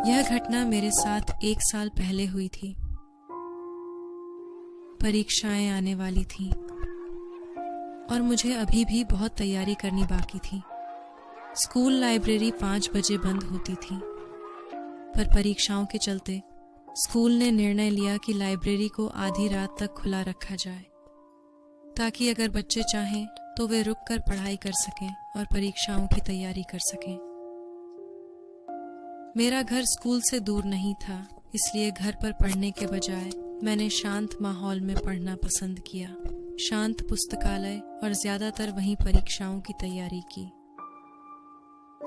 यह घटना मेरे साथ 1 साल पहले हुई थी। परीक्षाएं आने वाली थीं और मुझे अभी भी बहुत तैयारी करनी बाकी थी। स्कूल लाइब्रेरी 5 बजे बंद होती थी, पर परीक्षाओं के चलते स्कूल ने निर्णय लिया कि लाइब्रेरी को आधी रात तक खुला रखा जाए, ताकि अगर बच्चे चाहें तो वे रुक कर पढ़ाई कर सकें और परीक्षाओं की तैयारी कर सकें। मेरा घर स्कूल से दूर नहीं था, इसलिए घर पर पढ़ने के बजाय मैंने शांत माहौल में पढ़ना पसंद किया। शांत पुस्तकालय और ज्यादातर वहीं परीक्षाओं की तैयारी की।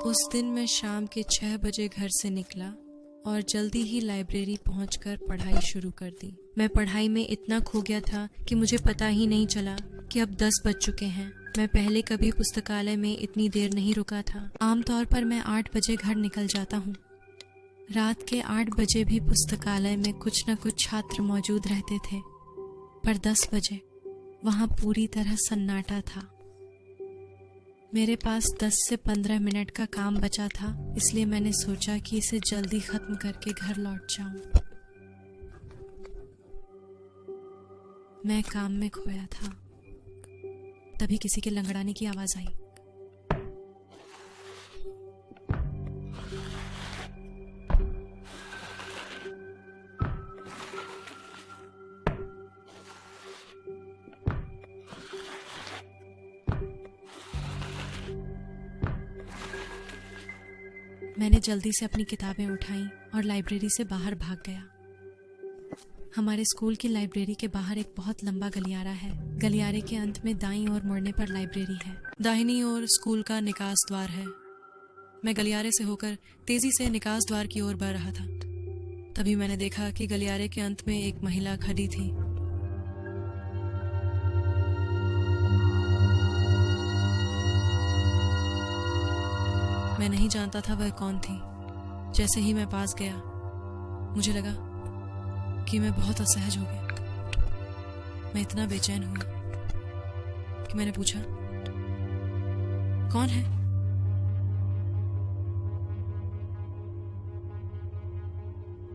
उस दिन मैं शाम के 6 बजे घर से निकला और जल्दी ही लाइब्रेरी पहुंचकर पढ़ाई शुरू कर दी। मैं पढ़ाई में इतना खो गया था कि मुझे पता ही नहीं चला कि अब 10 बज चुके हैं। मैं पहले कभी पुस्तकालय में इतनी देर नहीं रुका था। आमतौर पर मैं 8 बजे घर निकल जाता हूँ। रात के 8 बजे भी पुस्तकालय में कुछ न कुछ छात्र मौजूद रहते थे, पर 10 बजे वहाँ पूरी तरह सन्नाटा था। मेरे पास 10 से 15 मिनट का काम बचा था, इसलिए मैंने सोचा कि इसे जल्दी खत्म करके घर लौट जाऊं। मैं काम में खोया था, तभी किसी के लंगड़ाने की आवाज आई। मैंने जल्दी से अपनी किताबें उठाई और लाइब्रेरी से बाहर भाग गया। हमारे स्कूल की लाइब्रेरी के बाहर एक बहुत लंबा गलियारा है। गलियारे के अंत में दाईं ओर मुड़ने पर लाइब्रेरी है। दाहिनी ओर स्कूल का निकास द्वार है। मैं गलियारे से होकर तेजी से निकास द्वार की ओर बढ़ रहा था। तभी मैंने देखा कि गलियारे के अंत में एक महिला खड़ी थी। मैं नहीं जानता था वह कौन थी। जैसे ही मैं पास गया, मुझे लगा कि मैं बहुत असहज हो गया। मैं इतना बेचैन हुआ कि मैंने पूछा, कौन है?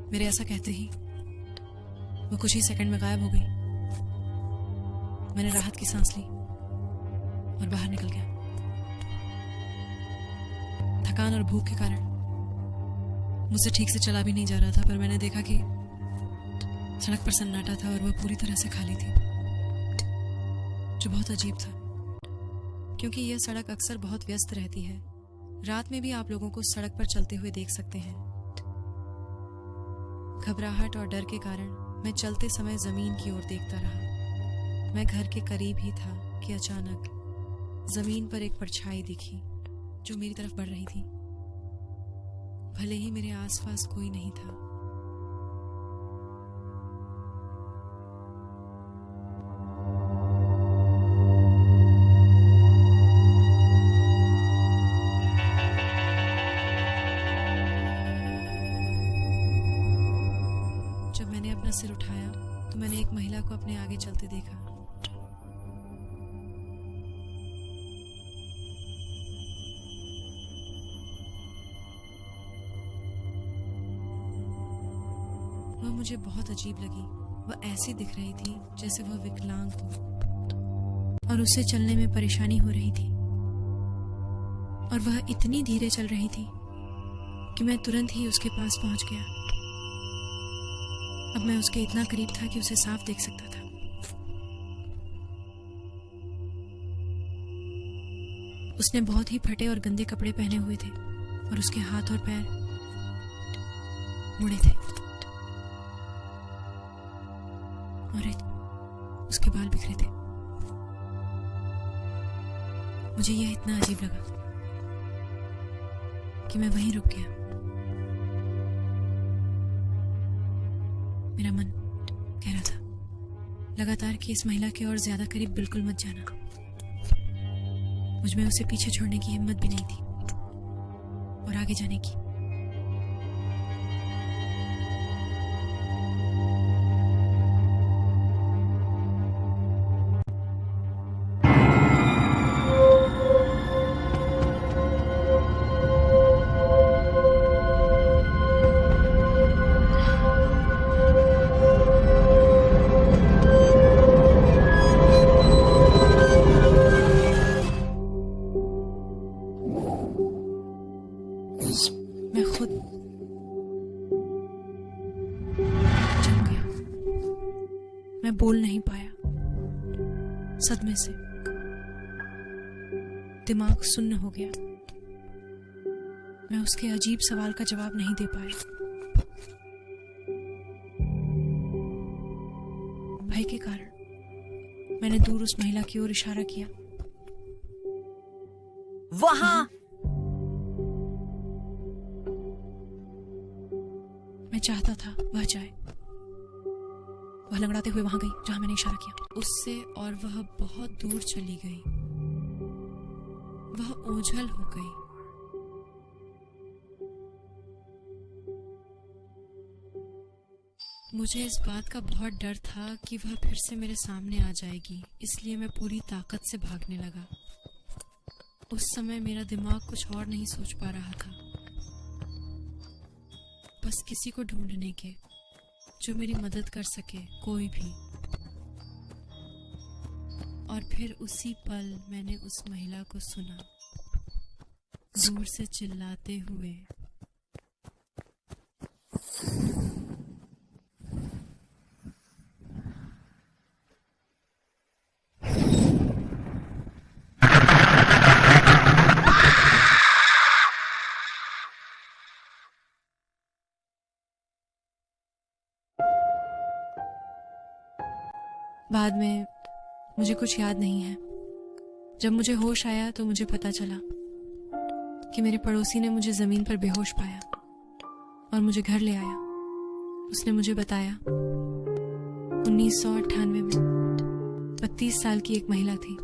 मेरे ऐसा कहते ही वो कुछ ही सेकंड में गायब हो गई। मैंने राहत की सांस ली और बाहर निकल गया। थकान और भूख के कारण मुझसे ठीक से चला भी नहीं जा रहा था, पर मैंने देखा कि सड़क पर सन्नाटा था और वह पूरी तरह से खाली थी, जो बहुत अजीब था, क्योंकि यह सड़क अक्सर बहुत व्यस्त रहती है। रात में भी आप लोगों को सड़क पर चलते हुए देख सकते हैं। घबराहट और डर के कारण मैं चलते समय जमीन की ओर देखता रहा। मैं घर के करीब ही था कि अचानक जमीन पर एक परछाई दिखी जो मेरी तरफ बढ़ रही थी। भले ही मेरे आसपास कोई नहीं था। जब मैंने अपना सिर उठाया तो मैंने एक महिला को अपने आगे चलते देखा। वह मुझे बहुत अजीब लगी। वह ऐसी दिख रही थी जैसे वह विकलांग हो और उसे चलने में परेशानी हो रही थी, और वह इतनी धीरे चल रही थी कि मैं तुरंत ही उसके पास पहुंच गया। अब मैं उसके इतना करीब था कि उसे साफ देख सकता था। उसने बहुत ही फटे और गंदे कपड़े पहने हुए थे और उसके हाथ और पैर मुड़े थे और उसके बाल बिखरे थे। मुझे यह इतना अजीब लगा कि मैं वहीं रुक गया। मेरा मन कह रहा था लगातार कि इस महिला की ओर ज्यादा करीब बिल्कुल मत जाना। मुझ में उसे पीछे छोड़ने की हिम्मत भी नहीं थी और आगे जाने की। मैं खुद जम गया। मैं बोल नहीं पाया, सदमे से दिमाग सुन्न हो गया। मैं उसके अजीब सवाल का जवाब नहीं दे पाया। भय के कारण मैंने दूर उस महिला की ओर इशारा किया। वहां। मैं चाहता था वह जाए। वह लंगड़ाते हुए वहां गई जहां मैंने इशारा किया। उससे और वह बहुत दूर चली गई। वह ओझल हो गई। मुझे इस बात का बहुत डर था कि वह फिर से मेरे सामने आ जाएगी, इसलिए मैं पूरी ताकत से भागने लगा। उस समय मेरा दिमाग कुछ और नहीं सोच पा रहा था, बस किसी को ढूंढने के जो मेरी मदद कर सके, कोई भी। और फिर उसी पल मैंने उस महिला को सुना, दूर से चिल्लाते हुए। बाद में मुझे कुछ याद नहीं है। जब मुझे होश आया तो मुझे पता चला कि मेरे पड़ोसी ने मुझे जमीन पर बेहोश पाया और मुझे घर ले आया। उसने मुझे बताया 1998 में 32 साल की एक महिला थी,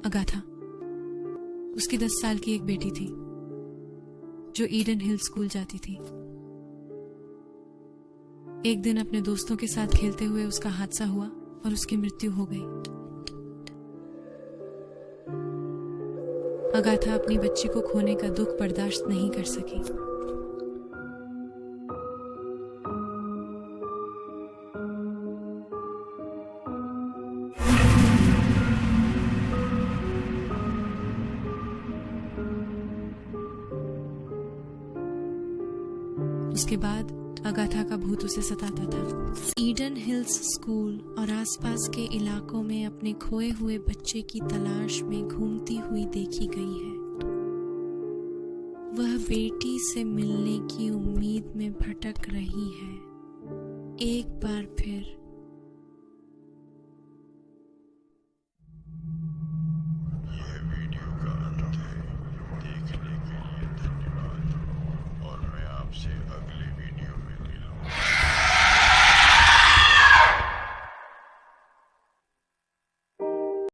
अगाथा। उसकी 10 साल की एक बेटी थी जो ईडन हिल स्कूल जाती थी। एक दिन अपने दोस्तों के साथ खेलते हुए उसका हादसा हुआ और उसकी मृत्यु हो गई। अगाथा अपनी बच्ची को खोने का दुख बर्दाश्त नहीं कर सकी। उसके बाद अगाथा का भूत उसे सताता था। ईडन हिल्स स्कूल और आसपास के इलाकों में अपने खोए हुए बच्चे की तलाश में घूमती हुई देखी गई है। वह बेटी से मिलने की उम्मीद में भटक रही है। एक बार फिर